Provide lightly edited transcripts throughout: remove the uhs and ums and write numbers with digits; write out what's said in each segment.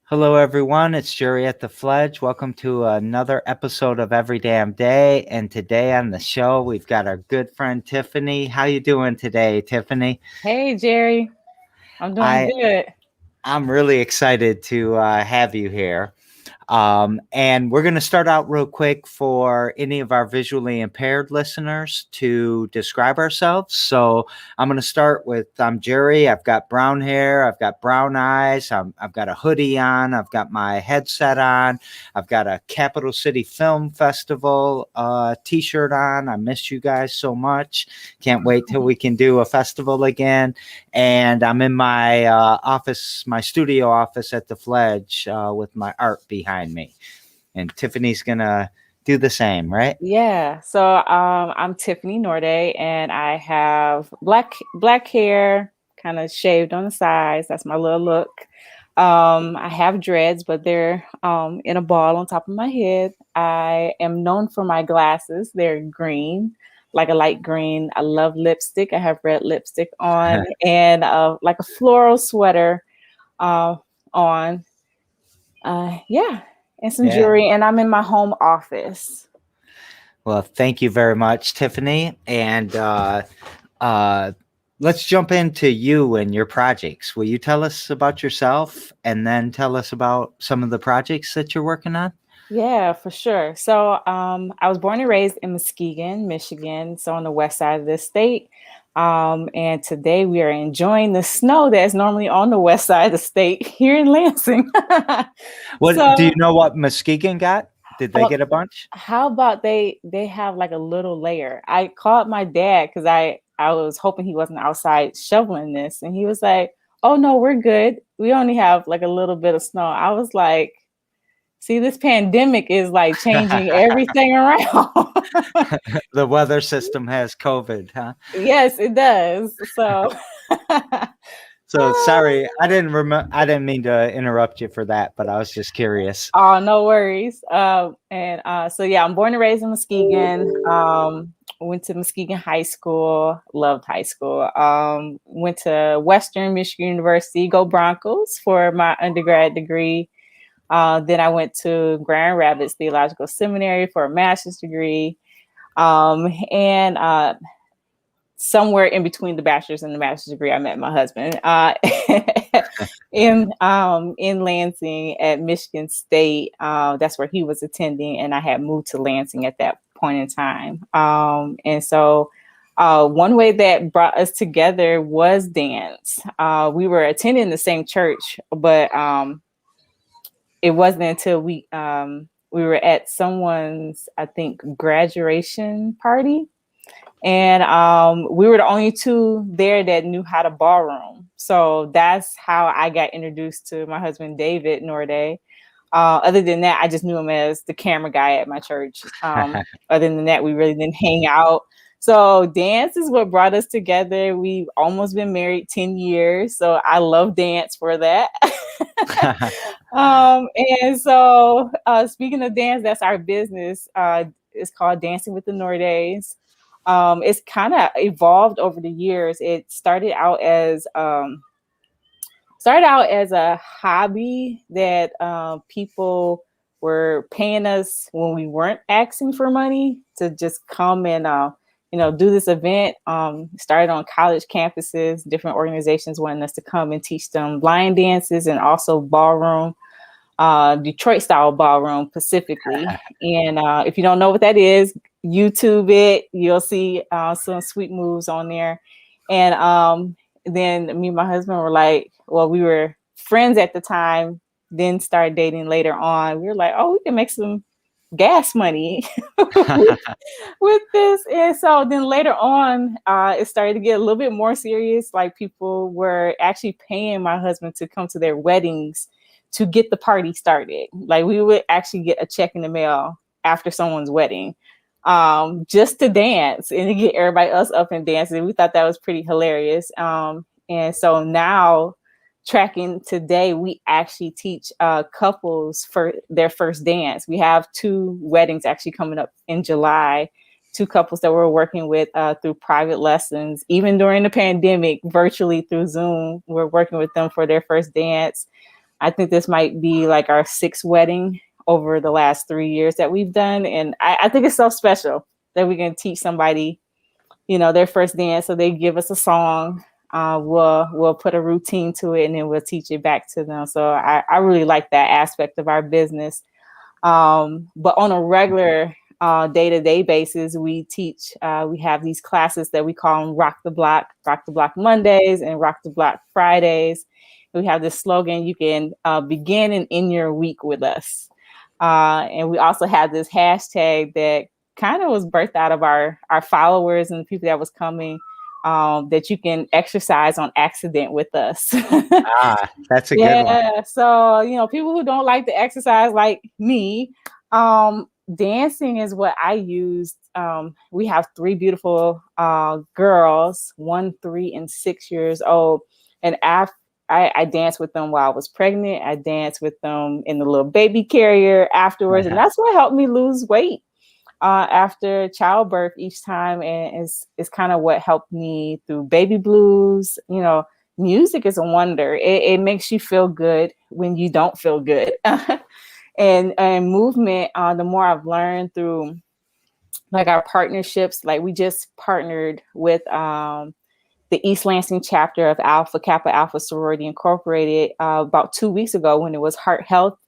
Hello, everyone. It's Jerry at the Fledge. Welcome to another episode of Every Damn Day. And today on the show, we've got our good friend Tiffany. How you doing today, Tiffany? Hey, Jerry. I'm doing I good. I'm really excited to have you here. And we're going to start out real quick for any of our visually impaired listeners to describe ourselves. So I'm going to start with I'm Jerry. I've got brown hair. I've got brown eyes. I've got a hoodie on. I've got my headset on. I've got a Capital City Film Festival t-shirt on. I miss you guys so much. Can't wait till we can do a festival again. And I'm in my office, my studio office at the Fledge with my art behind me. And Tiffany's gonna do the same, right? Yeah. I'm Tiffany Nordé, and I have black hair, kind of shaved on the sides. That's my little look. I have dreads, but they're in a ball on top of my head. I am known for my glasses. They're green, like a light green. I love lipstick. I have red lipstick on, and like a floral sweater uh, on. Yeah, and some Yeah. jewelry, and I'm in my home office. Well, thank you very much, Tiffany. And uh, let's jump into you and your projects. Will you tell us about yourself and then tell us about some of the projects that you're working on? Yeah, for sure. I was born and raised in Muskegon, Michigan, so on the west side of the state. And today we are enjoying the snow that's normally on the west side of the state here in Lansing. What do you so, know what Muskegon got? Did they uh, get a bunch? how about they have like a little layer? I called my dad because I was hoping he wasn't outside shoveling this, and he was like, "Oh no, we're good. We only have like a little bit of snow." I was like, "See, this pandemic is like changing everything around." The weather system has COVID, huh? Yes, it does. So sorry, I didn't remember. I didn't mean to interrupt you for that, but I was just curious. Oh, no worries. Yeah, I'm born and raised in Muskegon. Went to Muskegon High School. Loved high school. Went to Western Michigan University. Go Broncos for my undergrad degree. Then I went to Grand Rapids Theological Seminary for a master's degree. And Somewhere in between the bachelor's and the master's degree, I met my husband in Lansing at Michigan State. That's where he was attending, and I had moved to Lansing at that point in time. One way that brought us together was dance. We were attending the same church, but it wasn't until we were at someone's, I think, graduation party, and we were the only two there that knew how to ballroom. So that's how I got introduced to my husband, David Nordé. Other than that, I just knew him as the camera guy at my church. Other than that, we really didn't hang out. So dance is what brought us together. We've almost been married 10 years. So I love dance for that. Speaking of dance, that's our business. It's called Dancing with the Nordés. It's kind of evolved over the years. It started out as a hobby that people were paying us when we weren't asking for money to just come and do this event. Started on college campuses. Different organizations wanted us to come and teach them line dances and also ballroom. Detroit style ballroom specifically. And if you don't know what that is, YouTube it. You'll see some sweet moves on there. And then me and my husband were like, well, we were friends at the time, then started dating later on. We were like, oh, we can make some gas money with this. And so then later on, it started to get a little bit more serious. Like people were actually paying my husband to come to their weddings to get the party started. Like we would actually get a check in the mail after someone's wedding, just to dance and to get everybody else up and dancing. We thought that was pretty hilarious. And so now, tracking today, we actually teach couples for their first dance. We have two weddings actually coming up in July. Two couples that we're working with through private lessons, even during the pandemic, virtually through Zoom. We're working with them for their first dance. I think this might be like our sixth wedding over the last 3 years that we've done. And I think it's so special that we can teach somebody, their first dance. So they give us a song. We'll put a routine to it, and then we'll teach it back to them. So I really like that aspect of our business. But on a regular day-to-day basis, we teach, we have these classes that we call them Rock the Block Mondays and Rock the Block Fridays. We have this slogan, you can begin and end your week with us. And we also have this hashtag that kind of was birthed out of our followers and the people that was coming, that you can exercise on accident with us. That's a good one. Yeah. So, people who don't like to exercise like me, dancing is what I used. We have 3 beautiful girls, 1, 3, and 6 years old. And I danced with them while I was pregnant. I danced with them in the little baby carrier afterwards. And that's what helped me lose weight after childbirth each time. And it's kind of what helped me through baby blues. Music is a wonder. It makes you feel good when you don't feel good. And movement, the more I've learned through like our partnerships, like we just partnered with the East Lansing chapter of Alpha Kappa Alpha Sorority Incorporated about 2 weeks ago when it was Heart Health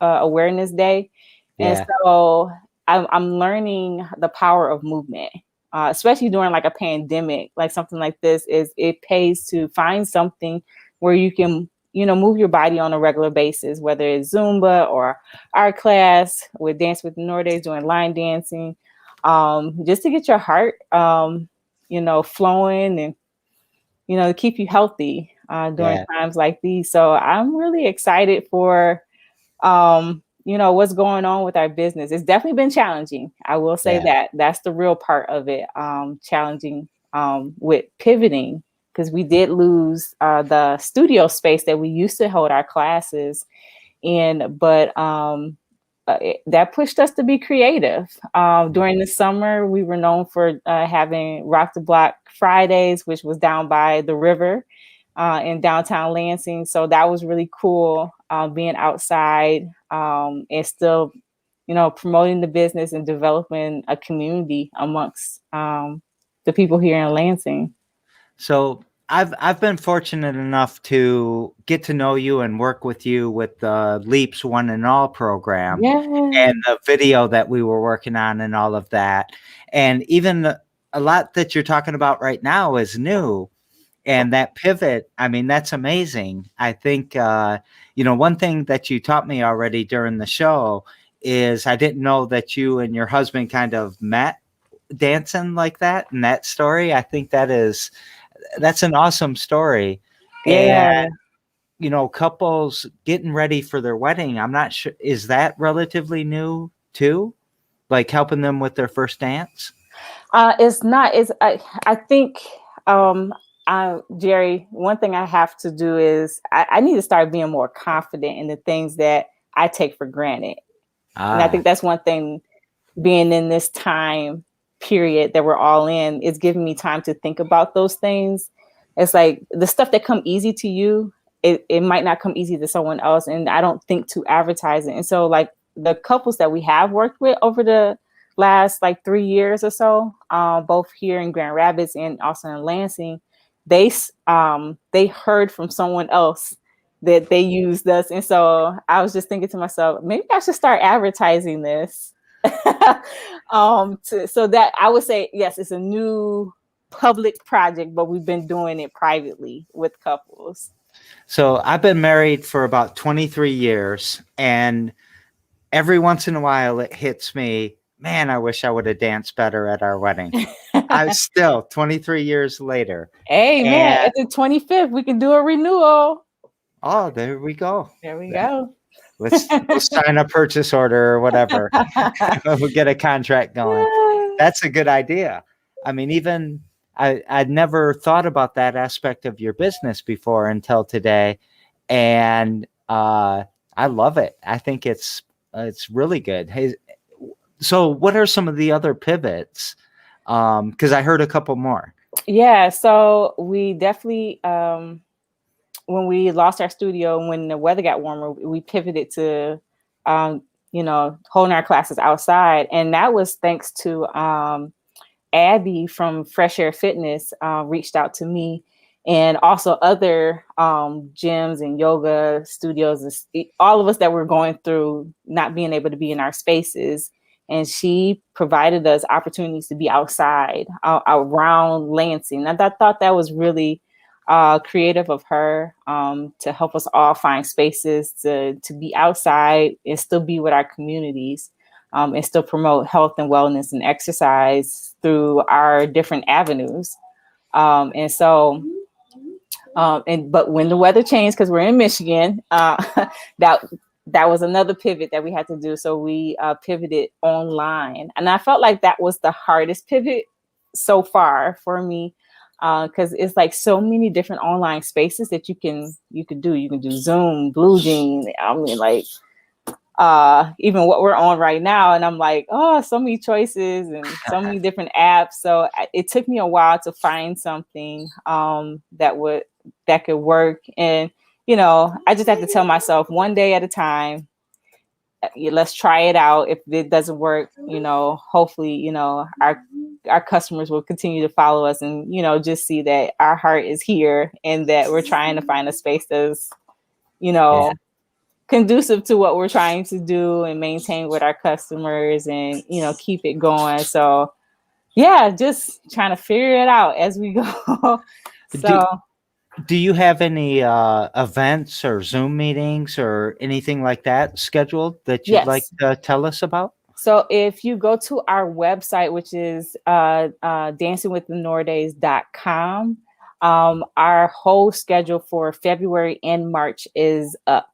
Awareness Day. Yeah. And so I'm learning the power of movement, especially during like a pandemic, like something like this. It pays to find something where you can, move your body on a regular basis, whether it's Zumba or our class with Dance with the Nordés, doing line dancing, just to get your heart, flowing and, to keep you healthy during times like these. So I'm really excited for, what's going on with our business. It's definitely been challenging. I will say that that's the real part of it. Challenging with pivoting, because we did lose the studio space that we used to hold our classes in, but that pushed us to be creative. During the summer, we were known for having Rock the Block Fridays, which was down by the river in downtown Lansing. So that was really cool, being outside and still, promoting the business and developing a community amongst the people here in Lansing. So I've been fortunate enough to get to know you and work with you with the Leaps One and All program and the video that we were working on and all of that. And even a lot that you're talking about right now is new. And that pivot, I mean, that's amazing. I think, one thing that you taught me already during the show is I didn't know that you and your husband kind of met dancing like that. And that story, I think that's an awesome story. Yeah. And, couples getting ready for their wedding, I'm not sure, is that relatively new too? Like helping them with their first dance? It's not. I think, Jerry, one thing I have to do is I need to start being more confident in the things that I take for granted. And I think that's one thing, being in this time period that we're all in, is giving me time to think about those things. It's like the stuff that come easy to you, it might not come easy to someone else. And I don't think to advertise it. And so like the couples that we have worked with over the last like 3 years or so, both here in Grand Rapids and also in Lansing, they heard from someone else that they used us. And so I was just thinking to myself, maybe I should start advertising this. So that I would say, yes, it's a new public project, but we've been doing it privately with couples. So I've been married for about 23 years, and every once in a while it hits me, man, I wish I would have danced better at our wedding. I'm still 23 years later. Hey, man, at the 25th, we can do a renewal. Oh, there we go. There we go. Let's sign a purchase order or whatever. We'll get a contract going. That's a good idea. I mean, even I'd never thought about that aspect of your business before until today. And I love it. I think it's really good. Hey, so what are some of the other pivots? Because I heard a couple more. Yeah, so we definitely when we lost our studio, when the weather got warmer, we pivoted to, holding our classes outside. And that was thanks to Abby from Fresh Air Fitness reached out to me, and also other gyms and yoga studios, and all of us that were going through not being able to be in our spaces. And she provided us opportunities to be outside around Lansing. And I thought that was really creative of her to help us all find spaces to be outside and still be with our communities, and still promote health and wellness and exercise through our different avenues. But when the weather changed, because we're in Michigan, that was another pivot that we had to do. So we pivoted online, and I felt like that was the hardest pivot so far for me, because it's like so many different online spaces that you can do. You can do Zoom, Blue Jean. I mean, like even what we're on right now, and I'm like, oh, so many choices and so many different apps. So it took me a while to find something that could work. And I just have to tell myself one day at a time, let's try it out. If it doesn't work, hopefully, our customers will continue to follow us, and, just see that our heart is here and that we're trying to find a space that's, conducive to what we're trying to do and maintain with our customers and, keep it going. So yeah, just trying to figure it out as we go. So do you have any events or Zoom meetings or anything like that scheduled that you'd like to tell us about? So if you go to our website, which is dancingwiththenordés.com, our whole schedule for February and March is up.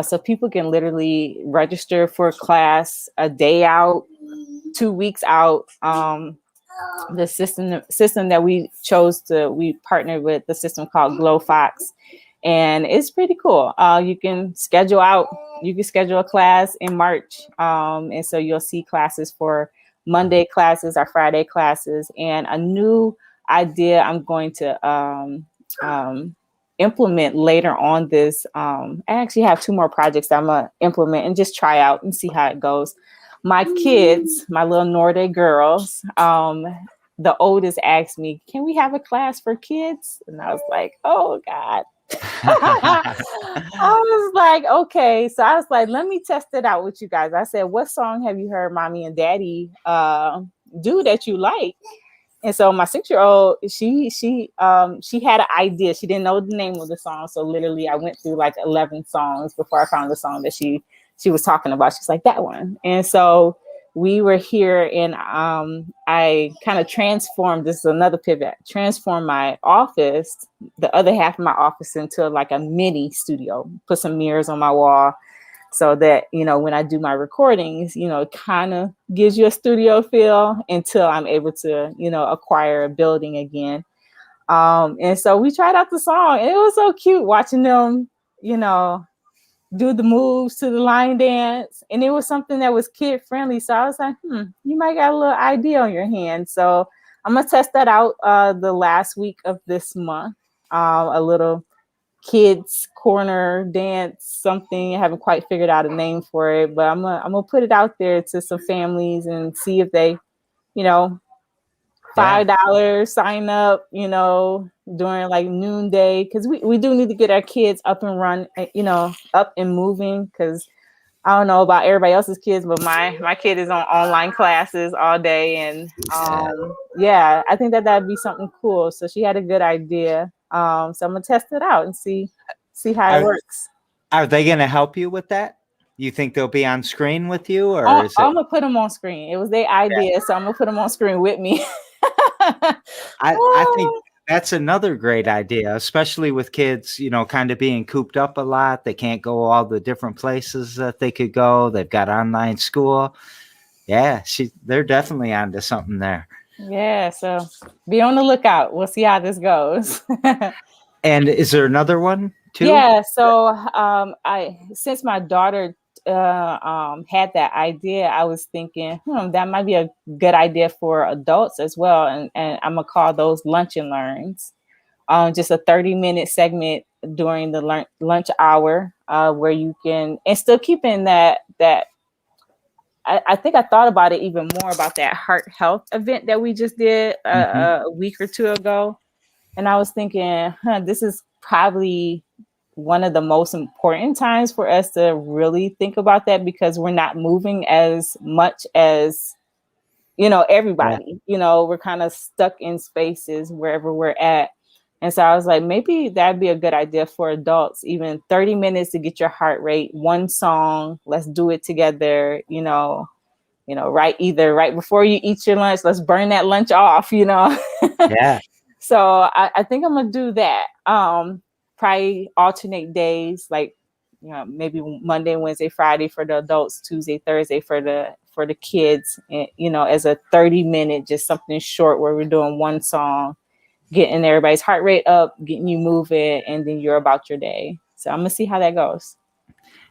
So people can literally register for a class a day out, 2 weeks out. The system that we partnered with the system called Glow Fox, and it's pretty cool. You can schedule a class in March. And so you'll see classes for Monday classes, our Friday classes, and a new idea I'm going to implement later on this. I actually have 2 more projects that I'm gonna implement and just try out and see how it goes. My kids, my little Nordé girls, the oldest asked me, can we have a class for kids? And I was like, oh God. I was like, okay. So I was like, let me test it out with you guys. I said, what song have you heard mommy and daddy do that you like? And so my 6-year-old, she had an idea. She didn't know the name of the song. So literally I went through like 11 songs before I found the song that she was talking about. She's like, that one. And so we were here, and I kind of transformed, this is another pivot, transformed my office, the other half of my office, into like a mini studio, put some mirrors on my wall so that, when I do my recordings, it kind of gives you a studio feel until I'm able to, acquire a building again. And so we tried out the song, and it was so cute watching them, do the moves to the line dance, and it was something that was kid friendly. So I was like, you might got a little idea on your hand. So I'm gonna test that out the last week of this month. A little kids corner dance, something. I haven't quite figured out a name for it, but I'm gonna put it out there to some families and see if they, $5 sign up, during like noonday, because we do need to get our kids up and up and moving, because I don't know about everybody else's kids, but my kid is on online classes all day. And I think that'd be something cool. So she had a good idea. So I'm gonna test it out and see how it works. Are they gonna help you with that? You think they'll be on screen with you, or I'm gonna put them on screen. It was their idea, so I'm gonna put them on screen with me. I think that's another great idea, especially with kids, kind of being cooped up a lot. They can't go all the different places that they could go. They've got online school. Yeah, they're definitely onto something there. Yeah, so be on the lookout. We'll see how this goes. And is there another one too? Yeah, so since my daughter had that idea, I was thinking, that might be a good idea for adults as well. And I'm gonna call those lunch and learns. Just a 30-minute segment during the lunch hour, where you can, and still keeping that I think I thought about it even more about that heart health event that we just did a week or two ago. And I was thinking, this is probably one of the most important times for us to really think about that, because we're not moving as much as, everybody. We're kind of stuck in spaces wherever we're at. And so I was like, maybe that'd be a good idea for adults, even 30 minutes to get your heart rate, one song, let's do it together, right before you eat your lunch, let's burn that lunch off, Yeah. So I think I'm gonna do that. Probably alternate days, like, maybe Monday, Wednesday, Friday for the adults, Tuesday, Thursday for the kids, and, as a 30-minute, just something short where we're doing one song, getting everybody's heart rate up, getting you moving, and then you're about your day. So I'm gonna see how that goes.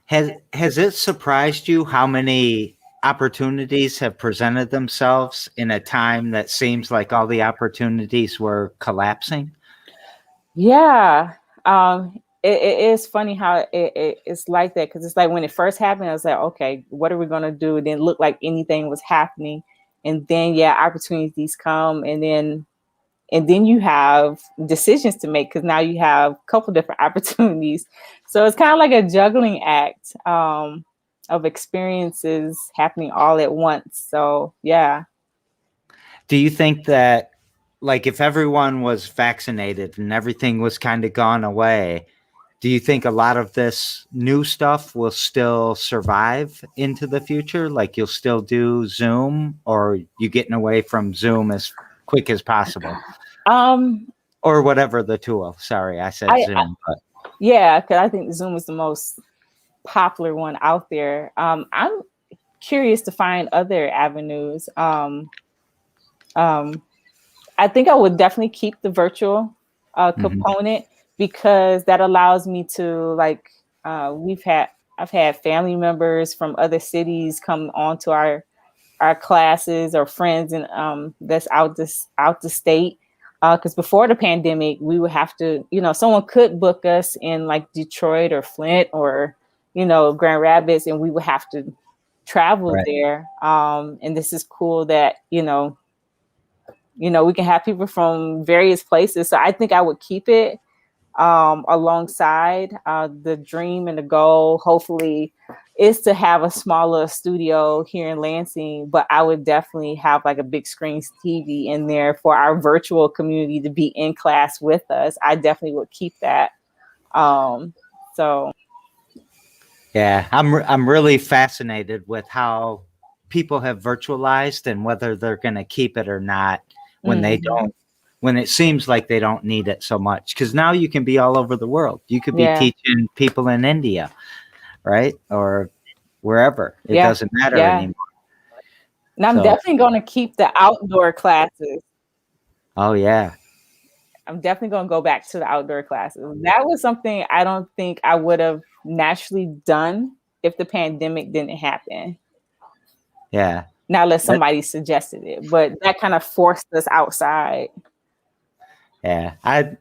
Has it surprised you how many opportunities have presented themselves in a time that seems like all the opportunities were collapsing? Yeah. It is funny how it's like that, because it's like when it first happened, I was like, okay, what are we gonna do? It didn't look like anything was happening, and then opportunities come, and then you have decisions to make, because now you have a couple different opportunities. So it's kind of like a juggling act of experiences happening all at once. So yeah. Do you think that, like, if everyone was vaccinated and everything was kind of gone away, do you think a lot of this new stuff will still survive into the future? Like, you'll still do Zoom, or you getting away from Zoom as quick as possible? Or whatever the tool. Sorry, I said Zoom. But yeah, because I think Zoom is the most popular one out there. I'm curious to find other avenues. I think I would definitely keep the virtual component, because that allows me to, like, I've had family members from other cities come on to our classes, or friends and that's out the state. Because before the pandemic, we would have to, someone could book us in like Detroit or Flint or, Grand Rapids, and we would have to travel there. And this is cool that, we can have people from various places. So I think I would keep it alongside. The dream and the goal, hopefully, is to have a smaller studio here in Lansing, but I would definitely have like a big screen TV in there for our virtual community to be in class with us. I definitely would keep that. So yeah, I'm really fascinated with how people have virtualized and whether they're going to keep it or not when they don't, when it seems like they don't need it so much. Because now you can be all over the world. You could be teaching people in India, right? Or wherever. It doesn't matter anymore. And I'm definitely going to keep the outdoor classes. Oh, yeah. I'm definitely going to go back to the outdoor classes. That was something I don't think I would have naturally done if the pandemic didn't happen. Yeah. Not unless somebody suggested it, but that kind of forced us outside. Yeah. I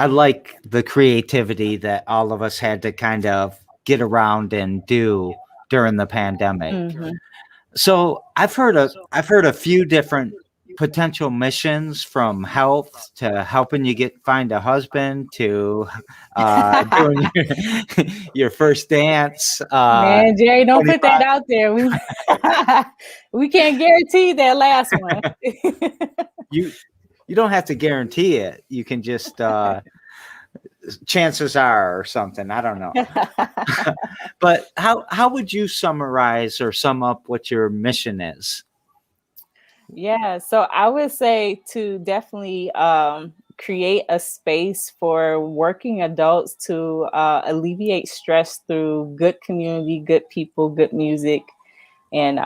like the creativity that all of us had to kind of get around and do during the pandemic. So I've heard a few different potential missions, from health to helping you find a husband to doing your first dance. Man, Jerry, don't put that out there. We can't guarantee that last one. You don't have to guarantee it. You can just chances are or something. I don't know. But how would you summarize or sum up what your mission is? Yeah, so I would say to definitely create a space for working adults to alleviate stress through good community, good people, good music, and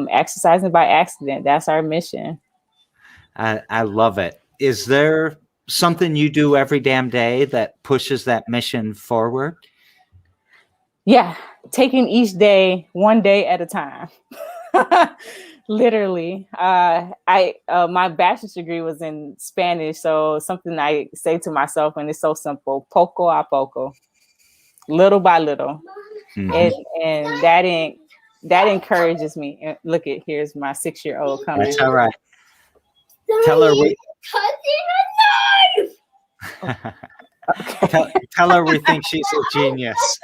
exercising by accident. That's our mission. I love it. Is there something you do every damn day that pushes that mission forward? Yeah, taking each day one day at a time. Literally. I my bachelor's degree was in Spanish, so something I say to myself, and it's so simple: poco a poco, little by little. Mhm. And that encourages me. And look at, here's my 6-year-old coming. That's all right. Tell her we tell her we think she's a genius.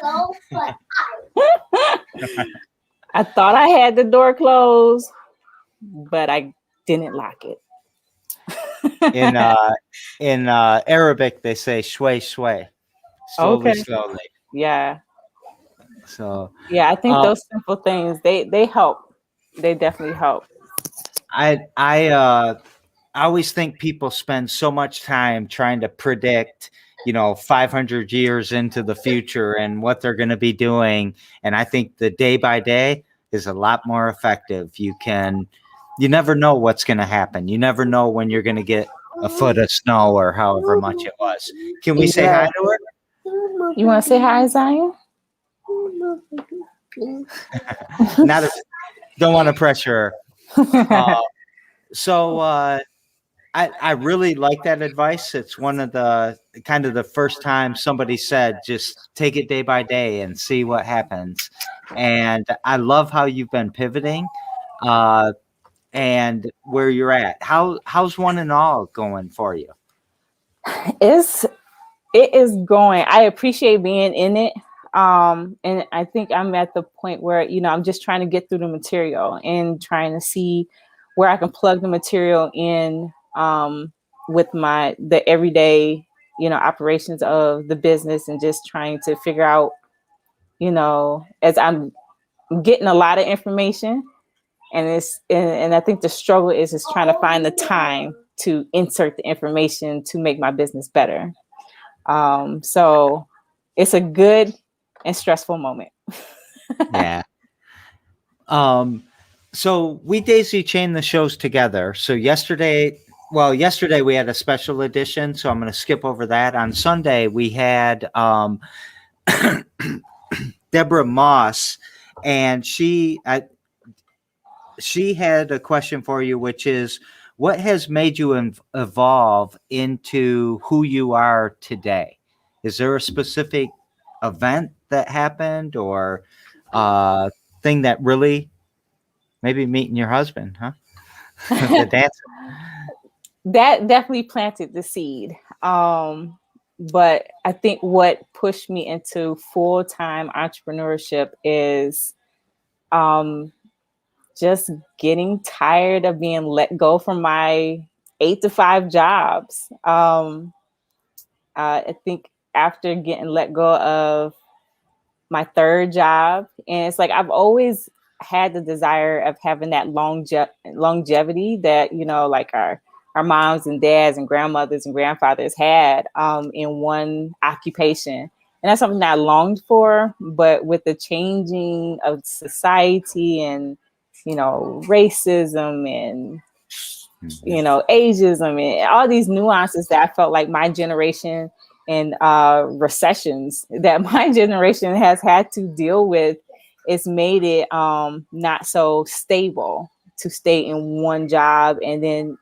I thought I had the door closed, but I didn't lock it. In Arabic, they say shway shway, slowly, Okay. slowly. Yeah. So Yeah, I think those simple things, they help. They definitely help. I always think people spend so much time trying to predict, 500 years into the future and what they're going to be doing. And I think the day by day is a lot more effective. You never know what's going to happen. You never know when you're going to get a foot of snow or however much it was. Can we say hi to her? You want to say hi, Zion? Don't want to pressure her. I really like that advice. It's one of the kind of the first time somebody said, just take it day by day and see what happens. And I love how you've been pivoting and where you're at. How's One and All going for you? It is going. I appreciate being in it. And I think I'm at the point where, I'm just trying to get through the material and trying to see where I can plug the material in with the everyday, operations of the business, and just trying to figure out, as I'm getting a lot of information, and I think the struggle is trying to find the time to insert the information to make my business better. So it's a good and stressful moment. Yeah. So we daisy chain the shows together. So yesterday we had a special edition, so I'm going to skip over that. On Sunday, we had Deborah Moss, and she had a question for you, which is, what has made you evolve into who you are today? Is there a specific event that happened, or thing that really, maybe meeting your husband, huh? The dancer. That definitely planted the seed. But I think what pushed me into full-time entrepreneurship is just getting tired of being let go from my 8 to 5 jobs. I think after getting let go of my third job, and it's like I've always had the desire of having that longevity that, like our moms and dads and grandmothers and grandfathers had in one occupation. And that's something that I longed for. But with the changing of society and, racism and, ageism and all these nuances that I felt like my generation and recessions that my generation has had to deal with, it's made it not so stable to stay in one job. And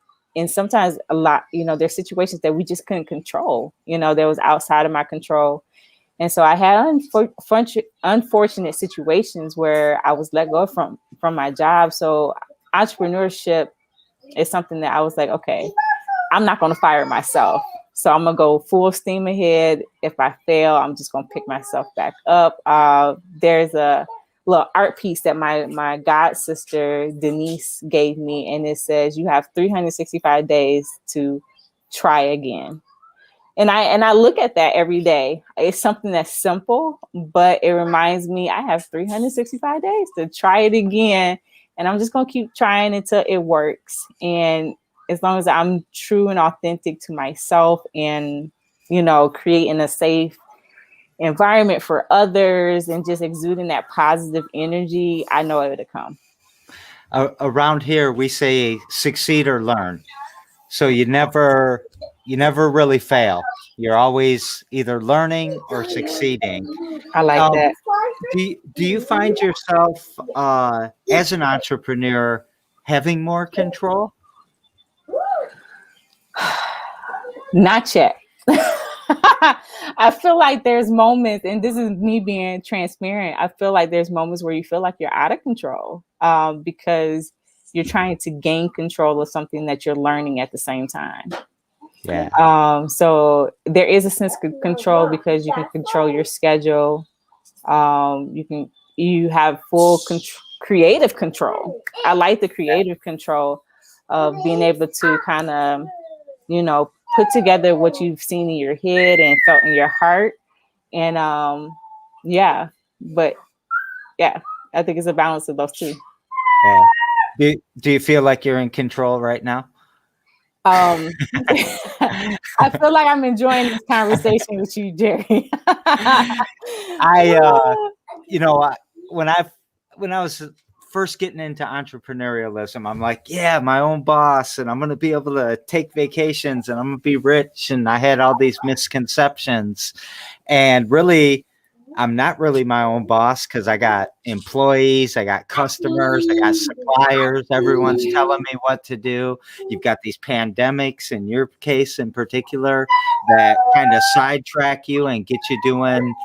sometimes a lot, there's situations that we just couldn't control, that was outside of my control. And so I had unfortunate situations where I was let go from my job. So entrepreneurship is something that I was like, okay, I'm not going to fire myself. So I'm going to go full steam ahead. If I fail, I'm just going to pick myself back up. There's a little art piece that my god sister Denise gave me, and it says you have 365 days to try again. And I look at that every day. It's something that's simple, but it reminds me I have 365 days to try it again. And I'm just going to keep trying until it works. And as long as I'm true and authentic to myself and, creating a safe environment for others and just exuding that positive energy, I know it will come. Around here, we say succeed or learn. So you never really fail. You're always either learning or succeeding. I like that. Do you find yourself as an entrepreneur having more control? Not yet. I feel like there's moments, and this is me being transparent. I feel like there's moments where you feel like you're out of control because you're trying to gain control of something that you're learning at the same time. Yeah. So there is a sense of control because you can control your schedule. You have full creative control. I like the creative control of being able to kind of, put together what you've seen in your head and felt in your heart. And yeah, but yeah, I think it's a balance of those two. Yeah. Do you feel like you're in control right now? I feel like I'm enjoying this conversation with you, Jerry. When I was first getting into entrepreneurialism, I'm like, yeah, my own boss, and I'm going to be able to take vacations, and I'm going to be rich. And I had all these misconceptions, and really, I'm not really my own boss because I got employees, I got customers, I got suppliers. Everyone's telling me what to do. You've got these pandemics, in your case in particular, that kind of sidetrack you and get you doing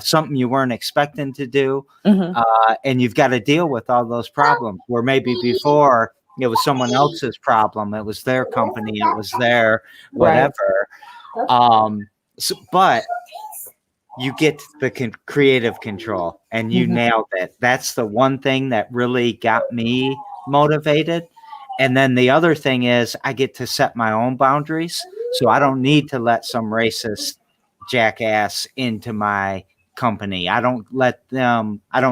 something you weren't expecting to do. Mm-hmm. And you've got to deal with all those problems where maybe before it was someone else's problem. It was their company. It was their whatever. Right. But you get the creative control and you nailed it. That's the one thing that really got me motivated. And then the other thing is I get to set my own boundaries. So I don't need to let some racist jackass into my company. I don't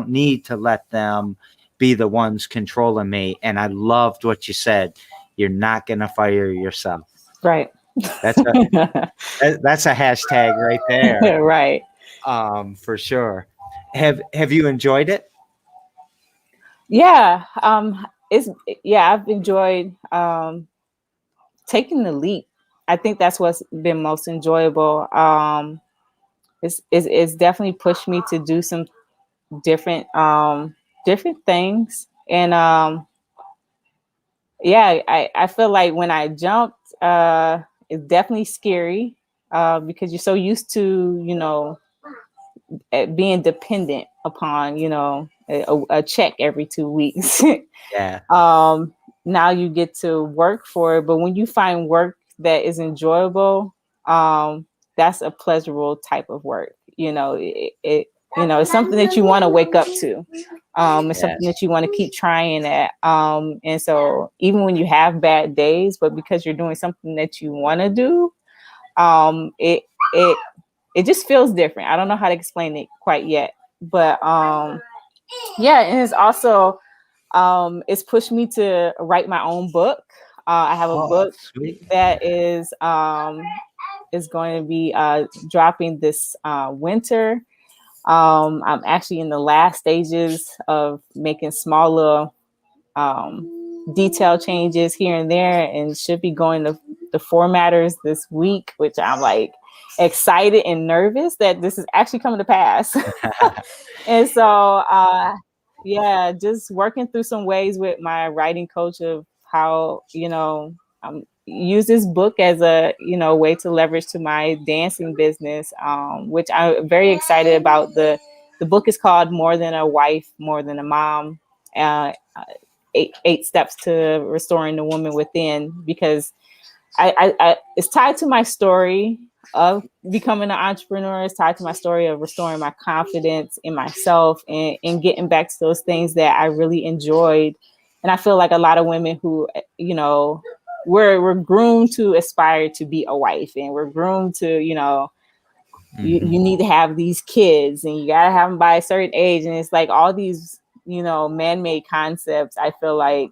need to let them be the ones controlling me. And I loved what you said. You're not going to fire yourself. Right. That's a hashtag right there. Right. For sure. Have you enjoyed it? Yeah. I've enjoyed taking the leap. I think that's what's been most enjoyable. It's definitely pushed me to do some different things. And I feel like when I jumped, it's definitely scary because you're so used to, being dependent upon, a check every 2 weeks. Yeah. Now you get to work for it. But when you find work that is enjoyable, that's a pleasurable type of work. It's something that you want to wake up to. It's something that you want to keep trying at. And so even when you have bad days, but because you're doing something that you want to do, it just feels different. I don't know how to explain it quite yet, but and it's also it's pushed me to write my own book. I have a book that is going to be dropping this winter. I'm actually in the last stages of making small little detail changes here and there, and should be going to the formatters this week, which I'm like excited and nervous that this is actually coming to pass. And so just working through some ways with my writing coach of how use this book as a way to leverage to my dancing business, which I'm very excited about. The book is called More Than a Wife, More Than a Mom, 8 steps to restoring the woman within, because I it's tied to my story of becoming an entrepreneur. It's tied to my story of restoring my confidence in myself and getting back to those things that I really enjoyed. And I feel like a lot of women who, we're groomed to aspire to be a wife, and we're groomed to, you need to have these kids and you got to have them by a certain age. And it's like all these, man-made concepts, I feel like,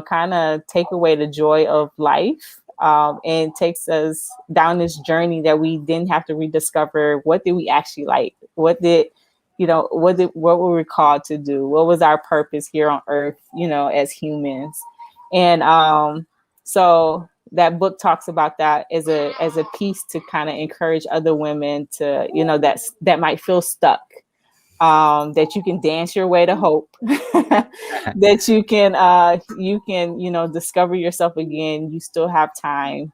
kind of take away the joy of life. And takes us down this journey that we didn't have to rediscover. What did we actually like? What were we called to do? What was our purpose here on earth, as humans? And so that book talks about that as a piece to kind of encourage other women to, that might feel stuck. that you can dance your way to hope, that you can, you know, discover yourself again. You still have time,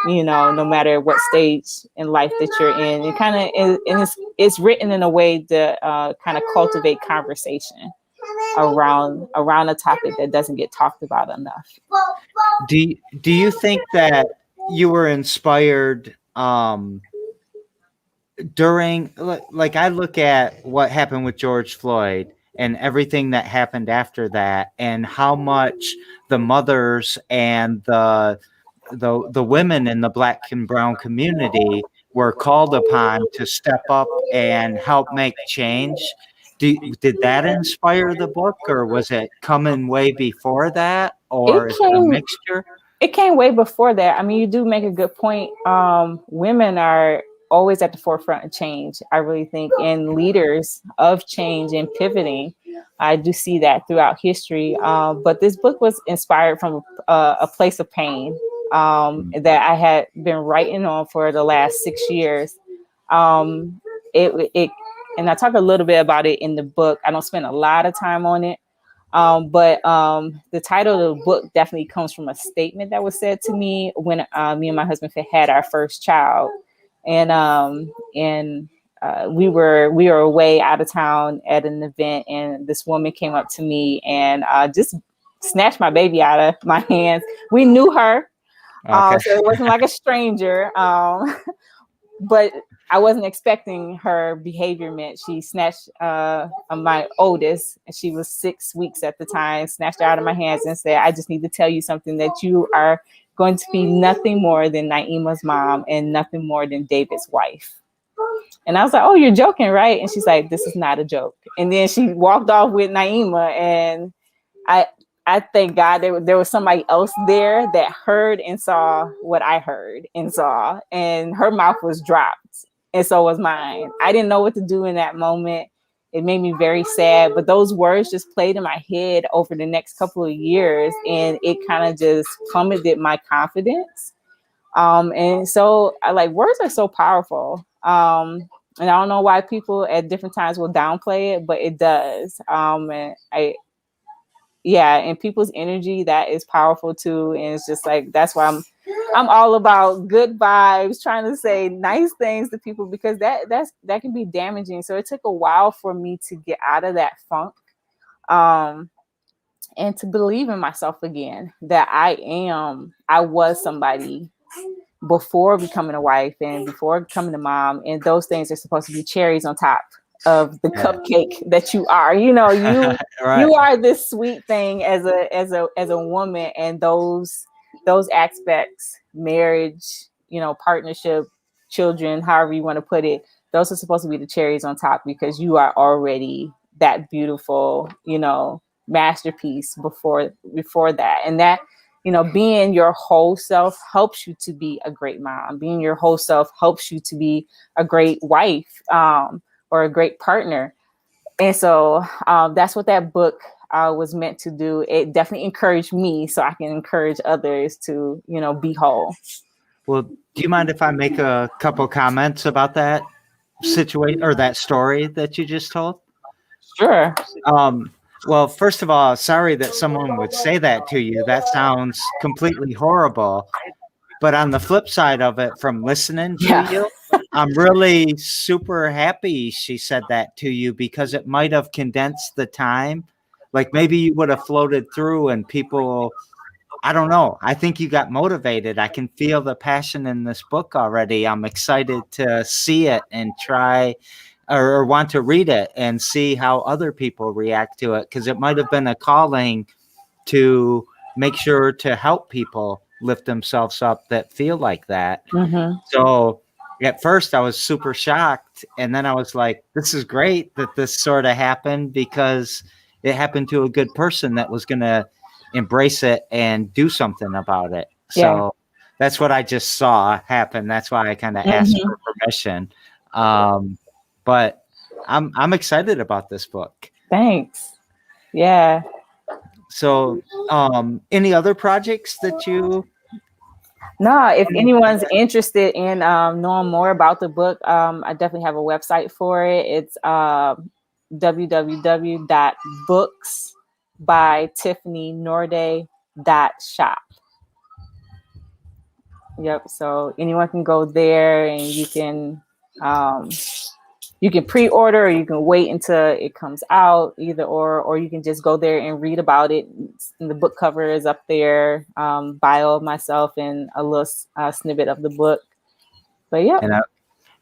you know, no matter what stage in life that you're in. It kind of, and it's written in a way to kind of cultivate conversation around a topic that doesn't get talked about enough. Do you think that you were inspired during, like I look at what happened with George Floyd and everything that happened after that, and how much the mothers and the women in the Black and brown community were called upon to step up and help make change. Did that inspire the book, or was it coming way before that, It or is it a came mixture? it came way before that. I mean, you do make a good point. Women are always at the forefront of change, I really think, and leaders of change and pivoting. I do see that throughout history. But this book was inspired from a place of pain that I had been writing on for the last 6 years. It and I talk a little bit about it in the book. I don't spend a lot of time on it. But the title of the book definitely comes from a statement that was said to me when me and my husband had our first child, and we were away out of town at an event, and this woman came up to me and just snatched my baby out of my hands. We knew her, Okay. so it wasn't like a stranger. But I wasn't expecting her behavior meant. She snatched my oldest, and she was 6 weeks at the time, snatched her out of my hands and said, "I just need to tell you something, that you are going to be nothing more than Naima's mom and nothing more than David's wife." And I was like, "Oh, you're joking, right?" And she's like, "This is not a joke." And then she walked off with Naima, and I thank God there was somebody else there that heard and saw what I heard and saw, and her mouth was dropped, and so was mine. I didn't know what to do in that moment. It made me very sad, but those words just played in my head over the next couple of years, and it kind of just plummeted my confidence. And so I like, words are so powerful. And I don't know why people at different times will downplay it, but it does. And people's energy, that is powerful too. And it's just like, that's why I'm all about good vibes, trying to say nice things to people, because that can be damaging. So it took a while for me to get out of that funk, and to believe in myself again, that I was somebody before becoming a wife and before becoming a mom, and those things are supposed to be cherries on top of the cupcake that you are. You know, Right. you are this sweet thing as a woman, and those aspects, marriage, you know, partnership, children, however you want to put it, those are supposed to be the cherries on top, because you are already that beautiful, you know, masterpiece before that. And that, you know, being your whole self helps you to be a great mom. Being your whole self helps you to be a great wife, or a great partner. And so that's what that book was meant to do. It definitely encouraged me, so I can encourage others to, you know, be whole. Well, do you mind if I make a couple comments about that situation or that story that you just told? Sure. Well, first of all, sorry that someone would say that to you. That sounds completely horrible. But on the flip side of it, from listening to you, I'm really super happy she said that to you, because it might have condensed the time. Like maybe you would have floated through and people, I don't know. I think you got motivated. I can feel the passion in this book already. I'm excited to see it and try or want to read it and see how other people react to it, because it might have been a calling to make sure to help people lift themselves up that feel like that. Mm-hmm. So at first I was super shocked, and then I was like, this is great that this sort of happened, because it happened to a good person that was going to embrace it and do something about it. So that's what I just saw happen. That's why I kind of asked for permission. But I'm excited about this book. Thanks. Yeah. So, any other projects that you? No, if anyone's interested in knowing more about the book, I definitely have a website for it. It's www.booksbytiffanynordé.shop. Yep. So anyone can go there, and you can pre-order, or you can wait until it comes out, either or you can just go there and read about it. And the book cover is up there, bio of myself and a little snippet of the book. But yeah.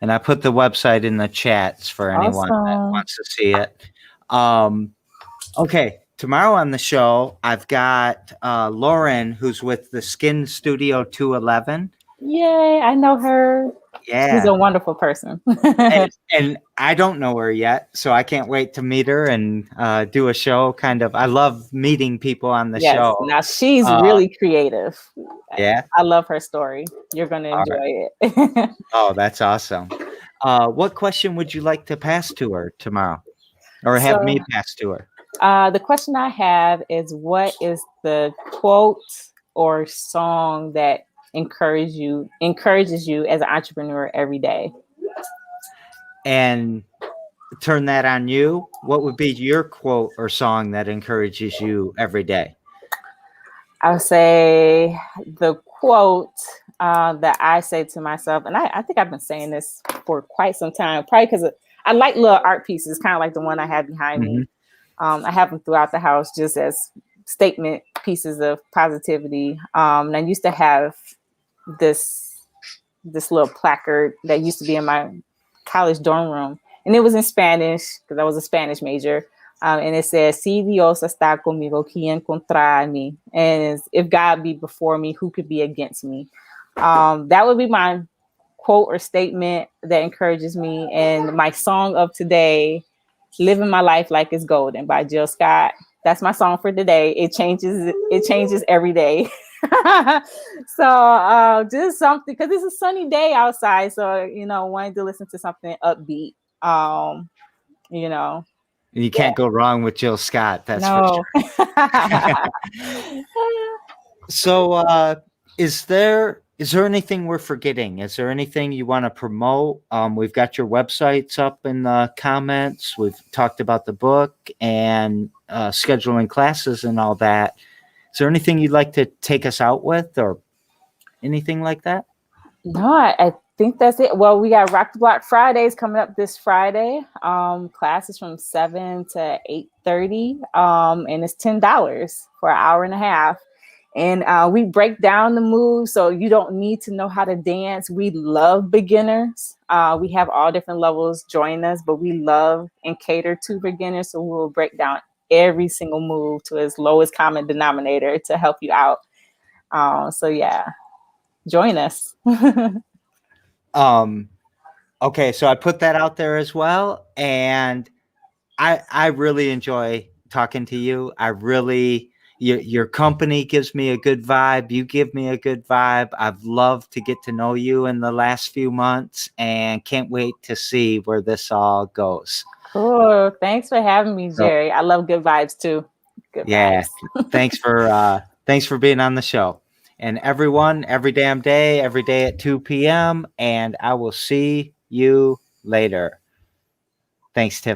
And I put the website in the chats for anyone that wants to see it. Okay. Tomorrow on the show, I've got Lauren, who's with the Skin Studio 211. Yay, I know her. Yeah. She's a wonderful person. and I don't know her yet, so I can't wait to meet her and do a show. I love meeting people on the show. Now she's really creative. Yeah. I love her story. You're going to enjoy it. Oh, that's awesome. What question would you like to pass to her tomorrow, or have me pass to her? The question I have is, what is the quote or song that encourages you as an entrepreneur every day? And turn that on you. What would be your quote or song that encourages you every day? I would say the quote that I say to myself, and I think I've been saying this for quite some time, probably because I like little art pieces, kind of like the one I have behind me. I have them throughout the house just as statement pieces of positivity. And I used to have this little placard that used to be in my college dorm room, and it was in Spanish because I was a Spanish major. And it says, "Si Dios está conmigo, ¿quién contra mí?" And if God be before me, who could be against me? That would be my quote or statement that encourages me. And my song of today, "Living My Life Like It's Golden" by Jill Scott. That's my song for today. It changes every day. So just something, because it's a sunny day outside. So, wanting to listen to something upbeat. You can't go wrong with Jill Scott. That's for sure. So is there anything we're forgetting? Is there anything you want to promote? We've got your websites up in the comments. We've talked about the book and scheduling classes and all that. Is there anything you'd like to take us out with, or anything like that? No, I think that's it. Well, we got Rock the Block Fridays coming up this Friday. Classes from 7 to 8:30. And it's $10 for an hour and a half. And we break down the moves, so you don't need to know how to dance. We love beginners. We have all different levels join us, but we love and cater to beginners. So we'll break down every single move to its lowest common denominator to help you out. So yeah, join us. Okay, so I put that out there as well, and I really enjoy talking to you. Your company gives me a good vibe. You give me a good vibe. I've loved to get to know you in the last few months, and can't wait to see where this all goes. Cool. Thanks for having me, Jerry. I love good vibes too. Good vibes. Thanks for being on the show. And everyone, every damn day, every day at 2 p.m. And I will see you later. Thanks, Tiffany.